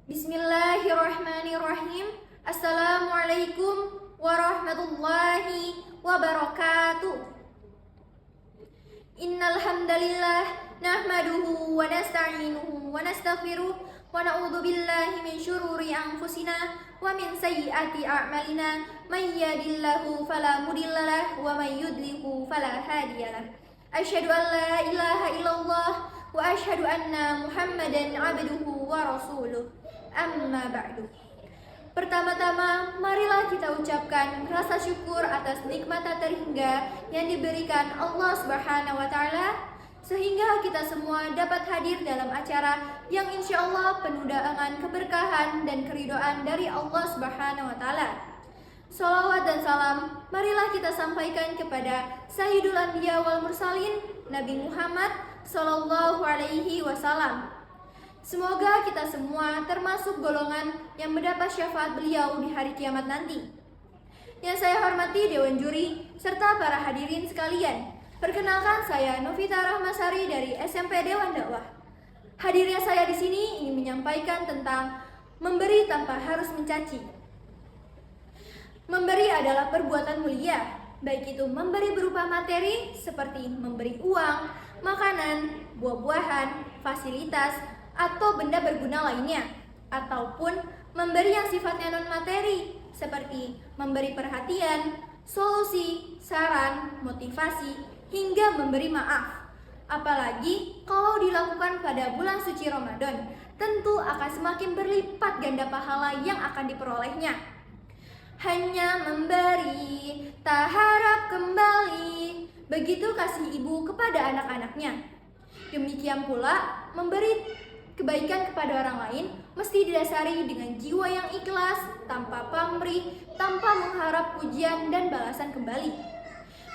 Bismillahirrahmanirrahim. Assalamualaikum warahmatullahi wabarakatuh. Innal hamdalillah nahmaduhu wa nasta'inuhu wa nastaghfiruh wa na'udzu billahi min syururi anfusina wa min sayyiati a'malina may yahdihillahu fala mudhillalah wa may yudlilhu fala hadiyalah. Asyhadu an la ilaha illallah wa asyhadu anna Muhammadan abduhu wa rasuluh. Amma ba'du. Pertama-tama, marilah kita ucapkan rasa syukur atas nikmat tak terhingga yang diberikan Allah Subhanahu wa Ta'ala, sehingga kita semua dapat hadir dalam acara yang insya Allah penuh dengan keberkahan dan keridhaan dari Allah Subhanahu wa Ta'ala. Salawat dan salam marilah kita sampaikan kepada Sayyidul Anbiya wal Mursalin, Nabi Muhammad Sallallahu Alaihi Wasallam. Semoga kita semua termasuk golongan yang mendapat syafaat beliau di hari kiamat nanti. Yang saya hormati Dewan Juri serta para hadirin sekalian. Perkenalkan, saya Novita Rahmasari dari SMP Dewan Dakwah. Hadirnya saya di sini ingin menyampaikan tentang memberi tanpa harus mencaci. Memberi adalah perbuatan mulia, baik itu memberi berupa materi seperti memberi uang, makanan, buah-buahan, fasilitas, atau benda berguna lainnya, ataupun memberi yang sifatnya non-materi seperti memberi perhatian, solusi, saran, motivasi, hingga memberi maaf. Apalagi kalau dilakukan pada bulan suci Ramadan, tentu akan semakin berlipat ganda pahala yang akan diperolehnya. Hanya memberi, tak harap kembali, begitu kasih ibu kepada anak-anaknya. Demikian pula memberi kebaikan kepada orang lain mesti didasari dengan jiwa yang ikhlas, tanpa pamrih, tanpa mengharap pujian dan balasan kembali.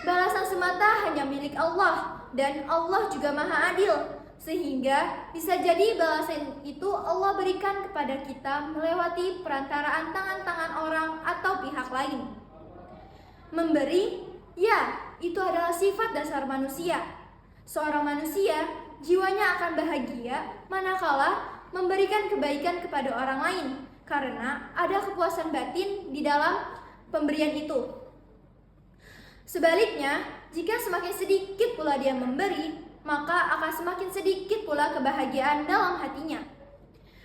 Balasan semata hanya milik Allah, dan Allah juga Maha Adil, sehingga bisa jadi balasan itu Allah berikan kepada kita melewati perantaraan tangan-tangan orang atau pihak lain. Memberi, ya, itu adalah sifat dasar manusia. Seorang manusia jiwanya akan bahagia manakala memberikan kebaikan kepada orang lain, karena ada kepuasan batin di dalam pemberian itu. Sebaliknya, jika semakin sedikit pula dia memberi, maka akan semakin sedikit pula kebahagiaan dalam hatinya.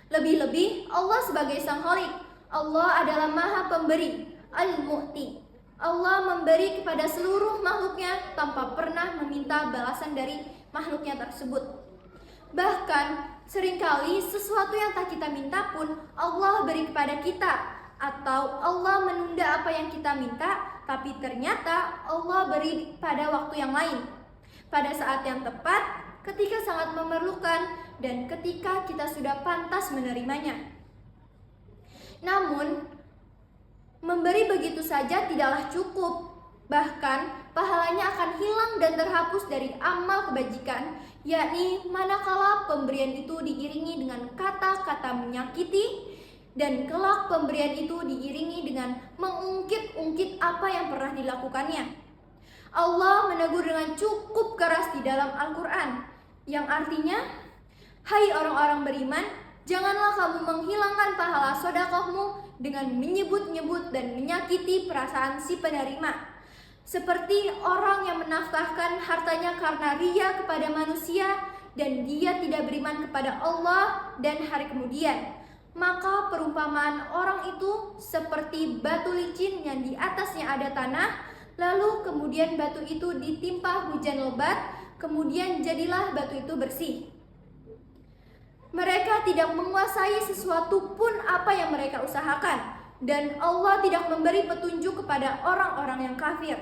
Lebih-lebih Allah sebagai Sang Khalik, Allah adalah Maha Pemberi, Al-Mu'ti. Allah memberi kepada seluruh makhluknya tanpa pernah meminta balasan dari makhluknya tersebut. Bahkan seringkali sesuatu yang tak kita minta pun Allah beri kepada kita, atau Allah menunda apa yang kita minta, tapi ternyata Allah beri pada waktu yang lain, pada saat yang tepat, ketika sangat memerlukan, dan ketika kita sudah pantas menerimanya. Namun memberi begitu saja tidaklah cukup. Bahkan pahalanya akan hilang dan terhapus dari amal kebajikan, yakni manakala pemberian itu diiringi dengan kata-kata menyakiti, dan kelak pemberian itu diiringi dengan mengungkit-ungkit apa yang pernah dilakukannya. Allah menegur dengan cukup keras di dalam Al-Quran, yang artinya, hai orang-orang beriman, janganlah kamu menghilangkan pahala sedekahmu dengan menyebut-nyebut dan menyakiti perasaan si penerima, seperti orang yang menafkahkan hartanya karena ria kepada manusia dan dia tidak beriman kepada Allah dan hari kemudian. Maka perumpamaan orang itu seperti batu licin yang di atasnya ada tanah, lalu kemudian batu itu ditimpa hujan lebat, kemudian jadilah batu itu bersih. Mereka tidak menguasai sesuatu pun apa yang mereka usahakan, dan Allah tidak memberi petunjuk kepada orang-orang yang kafir.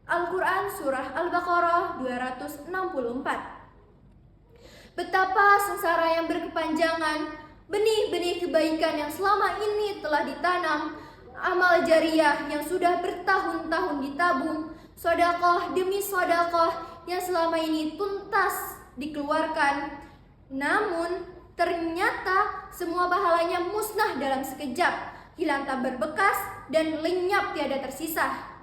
Al-Quran Surah Al-Baqarah 264. Betapa sengsara yang berkepanjangan, benih-benih kebaikan yang selama ini telah ditanam, amal jariah yang sudah bertahun-tahun ditabung, sedekah demi sedekah yang selama ini tuntas dikeluarkan. Namun ternyata semua pahalanya musnah dalam sekejap, hilang tak berbekas dan lenyap tiada tersisa.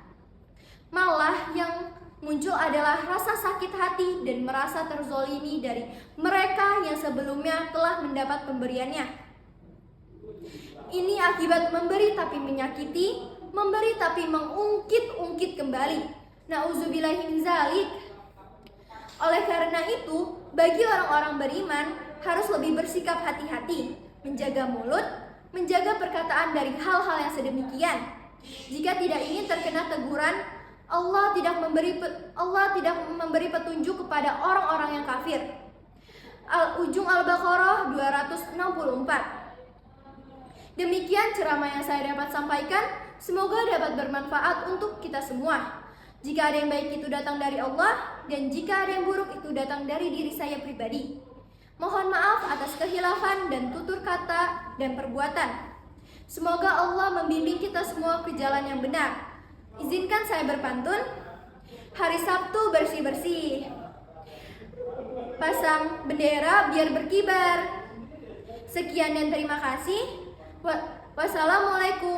Malah yang muncul adalah rasa sakit hati dan merasa terzolimi dari mereka yang sebelumnya telah mendapat pemberiannya. Ini akibat memberi tapi menyakiti, memberi tapi mengungkit-ungkit kembali. Nauzubillahi min zalik. Oleh karena itu, bagi orang-orang beriman harus lebih bersikap hati-hati, menjaga mulut, menjaga perkataan dari hal-hal yang sedemikian. Jika tidak ingin terkena teguran, Allah tidak memberi petunjuk kepada orang-orang yang kafir. Ujung Al-Baqarah 264. Demikian ceramah yang saya dapat sampaikan. Semoga dapat bermanfaat untuk kita semua. Jika ada yang baik itu datang dari Allah, dan jika ada yang buruk itu datang dari diri saya pribadi. Mohon maaf atas kehilafan dan tutur kata dan perbuatan. Semoga Allah membimbing kita semua ke jalan yang benar. Izinkan saya berpantun. Hari Sabtu bersih-bersih, pasang bendera biar berkibar. Sekian dan terima kasih. Wassalamualaikum